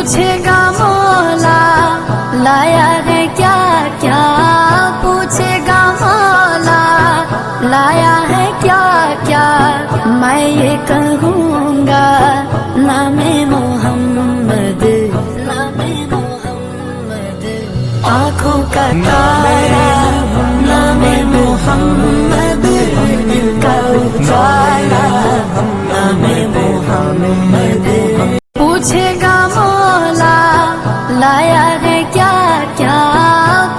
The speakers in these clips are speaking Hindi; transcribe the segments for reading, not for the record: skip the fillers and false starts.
पूछेगा मौला लाया है क्या क्या, पूछेगा मौला लाया है क्या क्या, मैं ये कहूँगा नामे मोहम्मद, नामे मोहम्मद, आँखों का तारा नामे मोहम्मद, दिल का उजाला नामे मोहम्मद। पूछेगा मौला लाया है क्या क्या,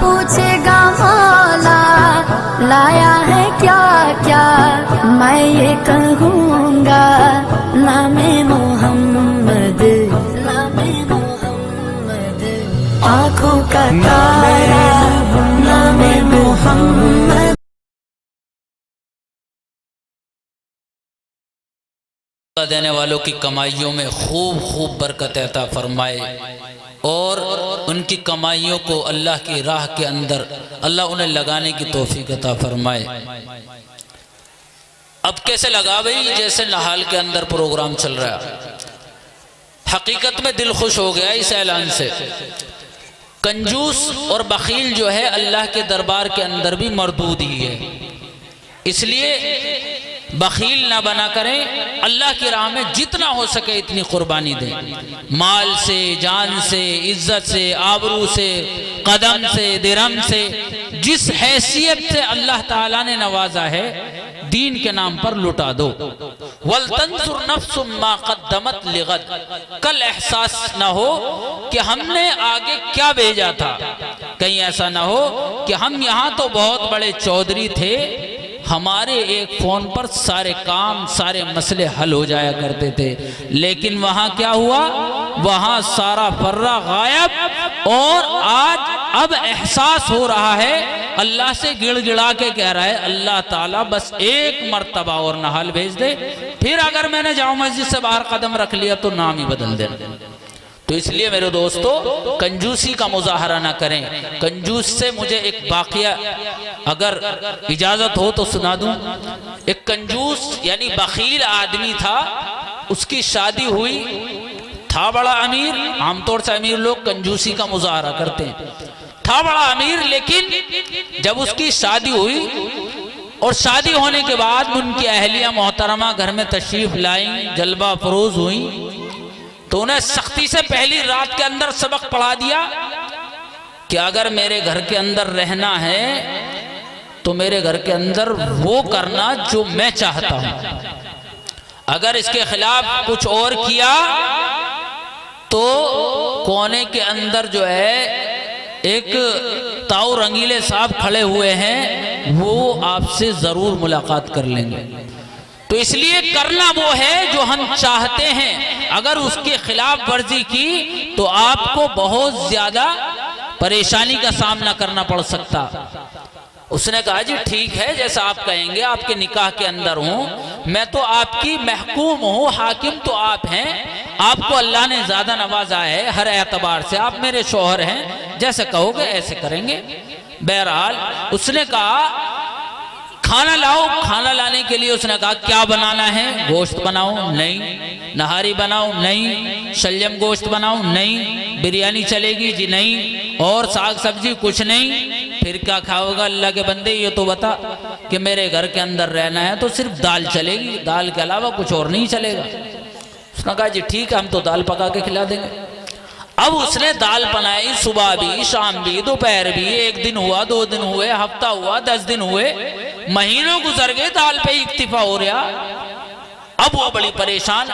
पूछेगा मौला लाया है क्या क्या, मैं ये कहूँगा नामे मोहम्मद, नामे मोहम्मद, आँखों का तारा नामे मोहम्मद। देने वालों की कमाइयों में खूब खूब बरकत अता फरमाए और उनकी कमाइयों को अल्लाह की राह के अंदर अल्लाह उन्हें लगाने की तौफीक अता फरमाए। अब कैसे लगा भाई, जैसे नहाल के अंदर प्रोग्राम चल रहा है। हकीकत में दिल खुश हो गया इस ऐलान से। कंजूस और बखील जो है अल्लाह के दरबार के अंदर भी मरदूद ही है, इसलिए बखील ना बना करें। अल्लाह की राह में जितना हो सके इतनी कुर्बानी दें, माल से, जान से, इज्जत से, आबरू से, कदम से, दिरहम से, जिस हैसियत से अल्लाह ताला ने नवाजा है दीन के नाम पर लुटा दो। वल तंजुर नफ्सुम मा क़द्दमत लिगद, कल एहसास ना हो कि हमने आगे क्या भेजा था। कहीं ऐसा ना हो कि हम यहाँ तो बहुत बड़े चौधरी थे, हमारे एक फोन पर सारे काम सारे मसले हल हो जाया करते थे, लेकिन वहां क्या हुआ, वहां सारा फर्रा गायब। और आज अब एहसास हो रहा है, अल्लाह से गिड़गिड़ा के कह रहा है अल्लाह ताला बस एक मर्तबा और नहाल भेज दे, फिर अगर मैंने जाऊं मस्जिद से बाहर कदम रख लिया तो नाम ही बदल देना। तो इसलिए मेरे दोस्तों कंजूसी का मुजाहरा ना करें। कंजूस से मुझे एक वाकया अगर इजाजत हो तो सुना दूं। एक कंजूस यानी बखील आदमी था, उसकी शादी हुई, था बड़ा अमीर। आमतौर से अमीर लोग कंजूसी का मुजाहरा करते हैं, था बड़ा अमीर, लेकिन जब उसकी शादी हुई और शादी होने के बाद उनकी अहलिया मोहतरमा घर में तशरीफ लाई, जलवा फरोज हुई, तो उन्हें सख्ती से पहली रात के अंदर सबक पढ़ा दिया कि अगर मेरे घर के अंदर रहना है तो मेरे घर के अंदर वो करना जो मैं चाहता हूं, अगर इसके खिलाफ कुछ और किया तो कोने के अंदर जो है एक ताऊ रंगीले साहब खड़े हुए हैं, वो आपसे जरूर मुलाकात कर लेंगे। तो इसलिए करना वो है जो हम चाहते हैं, अगर उसके खिलाफ वर्जी की तो आपको बहुत ज्यादा परेशानी का सामना करना पड़ सकता। उसने कहा जी ठीक है, जैसा आप कहेंगे, आपके निकाह के अंदर हूं मैं, तो आपकी महकूम हूं, हाकिम तो आप हैं, आपको अल्लाह ने ज्यादा नवाजा है हर एतबार से, आप मेरे शौहर हैं, जैसे कहोगे ऐसे करेंगे। बहरहाल उसने कहा खाना लाओ। खाना लाने के लिए उसने कहा क्या बनाना है, गोश्त बनाओ, नहीं, नहारी बनाओ, नहीं, शलजम गोश्त बनाओ, नहीं, बिरयानी चलेगी जी, नहीं, और साग सब्जी कुछ नहीं, फिर क्या खाओगा अल्लाह के बंदे, ये तो बता कि मेरे घर के अंदर रहना है तो सिर्फ दाल चलेगी, दाल के अलावा कुछ और नहीं चलेगा। उसने कहा जी ठीक है, हम तो दाल पका के खिला देंगे। अब उसने दाल बनाई, सुबह भी, शाम भी, दोपहर भी, एक दिन हुआ, 2 दिन हुए, हफ्ता हुआ, 10 दिन हुए, महीनों गुजर गए, दाल पे इक्तिफा हो रहा। अब वो बड़ी परेशान,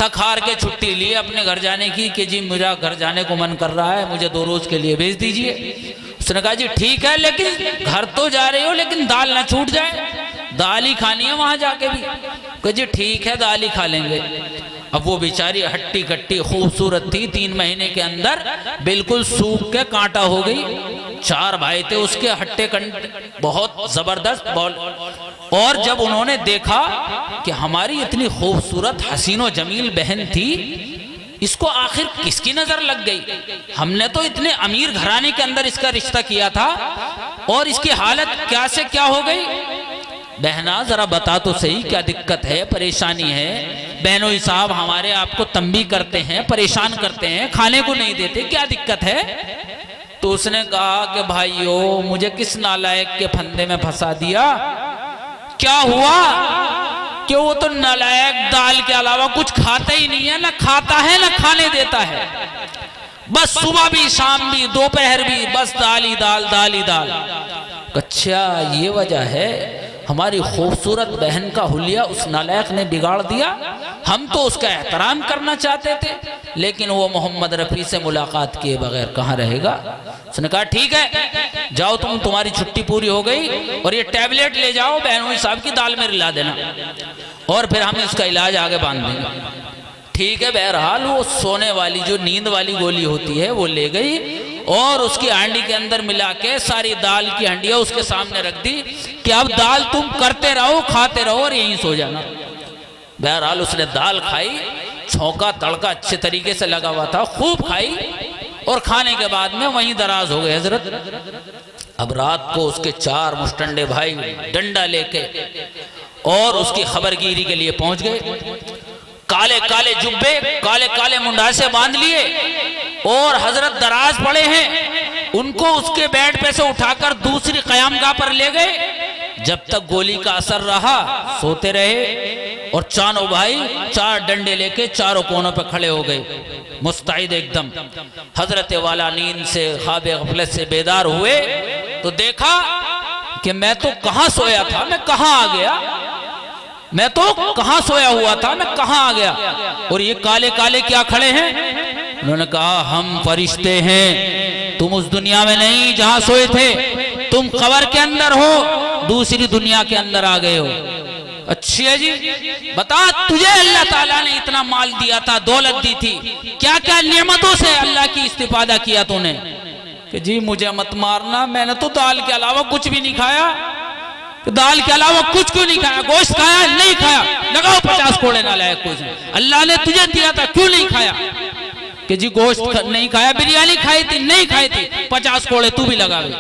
थक हार के छुट्टी ली अपने घर जाने की कि जी मेरा घर जाने को मन कर रहा है, मुझे 2 रोज के लिए भेज दीजिए। उसने कहा जी ठीक है, लेकिन घर तो जा रहे हो, लेकिन दाल ना छूट जाए, दाल ही खानी है वहां जाके भी। कहा जी ठीक है, दाल ही खा लेंगे। अब वो बेचारी हट्टी कट्टी खूबसूरत थी, 3 महीने के अंदर बिल्कुल सूख के कांटा हो गई। 4 भाई थे उसके, हट्टे कंटे बहुत जबरदस्त बॉल। और जब उन्होंने देखा कि हमारी इतनी खूबसूरत हसीनो जमील बहन थी, इसको आखिर किसकी नजर लग गई, हमने तो इतने अमीर घराने के अंदर इसका रिश्ता किया था और इसकी हालत क्या से क्या हो गई। बहना जरा बता तो सही क्या दिक्कत है, परेशानी है। बहनोई साहब हमारे आपको तंबी करते हैं, परेशान करते हैं, खाने को नहीं देते, क्या दिक्कत है? तो उसने कहा कि भाइयों मुझे किस नालायक के फंदे में फंसा दिया। क्या हुआ कि वो तो नालायक दाल के अलावा कुछ खाता ही नहीं है, ना खाता है ना खाने देता है, बस सुबह भी शाम भी दोपहर भी बस दाल ही दाल, दाल ही दाल। अच्छा ये वजह है, हमारी खूबसूरत बहन का हुलिया उस नालायक ने बिगाड़ दिया। हम तो उसका एहतराम करना चाहते थे, लेकिन वो मोहम्मद रफ़ी से मुलाकात किए बगैर कहाँ रहेगा। उसने कहा ठीक है जाओ तुम, तुम्हारी छुट्टी पूरी हो गई और ये टैबलेट ले जाओ बहनोई साहब की दाल में मिला देना और फिर हम इसका इलाज आगे बांध देंगे। ठीक है, बहरहाल वो सोने वाली जो नींद वाली गोली होती है वो ले गई और उसकी हांडी के अंदर मिला के सारी दाल की हांडियां उसके सामने रख दी कि अब दाल तुम करते रहो, खाते रहो और यहीं सो जाना। बहरहाल उसने दाल खाई, छौंका तड़का अच्छे तरीके से लगा हुआ था, खूब खाई और खाने के बाद में वहीं दराज हो गए हजरत। अब रात को उसके 4 मुस्टंडे भाई डंडा लेके और उसकी खबरगिरी के लिए पहुंच गए। काले काले जुब्बे, काले काले मुंडासे बांध लिए और हजरत दराज पड़े हैं, उनको उसके बेड पे से उठाकर दूसरी कयामगाह पर ले गए। जब तक गोली का असर रहा सोते रहे और चारों भाई 4 डंडे लेके चारों कोनों पे खड़े हो गए मुस्तैद एकदम। हजरत वाला नींद से ख्वाब गफलत से बेदार हुए तो देखा कि मैं तो कहां सोया था, मैं कहां आ गया, मैं तो कहां सोया हुआ था, मैं कहां आ गया। और ये काले काले क्या खड़े हैं? उन्होंने कहा हम फरिश्ते हैं, तुम उस दुनिया में नहीं जहां सोए थे, तुम कब्र के अंदर हो, दूसरी दुनिया के अंदर आ गए हो। अच्छी है जी, बता तुझे अल्लाह ताला ने इतना माल दिया था, दौलत दी थी, क्या क्या नेमतों से अल्लाह की इस्तिफादा किया तूने? कि जी मुझे मत मारना, मैंने तो दाल के अलावा कुछ भी नहीं खाया। तो दाल के अलावा कुछ क्यों नहीं खाया? गोश्त खाया? नहीं खाया। लगाओ 50 कोड़े नालायक को। अल्लाह ने तुझे दिया था क्यों नहीं खाया? कि जी गोश्त नहीं खाया, बिरयानी खाई थी नहीं खाई थी, 50 कोड़े तू भी लगा गई,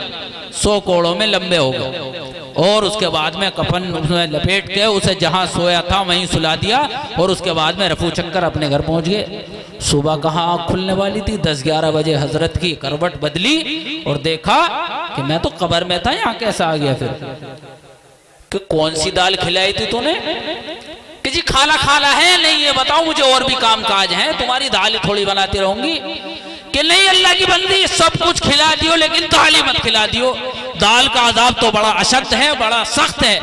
100 कोड़ों में लंबे हो गए। और उसके बाद में कफन उसमें लपेट के उसे जहां सोया था वहीं सुला दिया और उसके बाद में रफू चक्कर अपने घर पहुंच गए। सुबह कहाँ आँख खुलने वाली थी, 10-11 बजे हजरत की करवट बदली और देखा कि मैं तो कब्र में था, यहाँ कैसा आ गया? फिर कि कौन सी दाल खिलाई थी तूने? कि जी खाना खाना है नहीं, ये बताओ मुझे, और भी काम काज है, तुम्हारी दाल थोड़ी बनाती रहूंगी। कि नहीं अल्लाह की बंदी, सब कुछ खिला दियो लेकिन दाल ही मत खिला दियो, दाल का अजाब तो बड़ा अशद है, बड़ा सख्त है,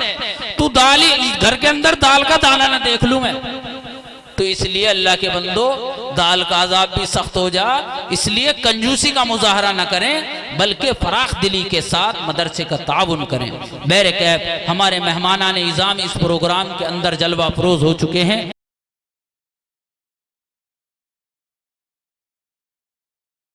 तू दाल ही घर के अंदर दाल का दाना ना देख लूं मैं। तो इसलिए अल्लाह के बंदो दाल का अजाब भी सख्त हो जा, इसलिए कंजूसी का मुजाहरा न करें बल्कि फराख दिली के साथ मदरसे का ताउन करें। बहरकैफ हमारे मेहमानान इज़ाम इस प्रोग्राम के अंदर जलवा फरोज हो चुके हैं।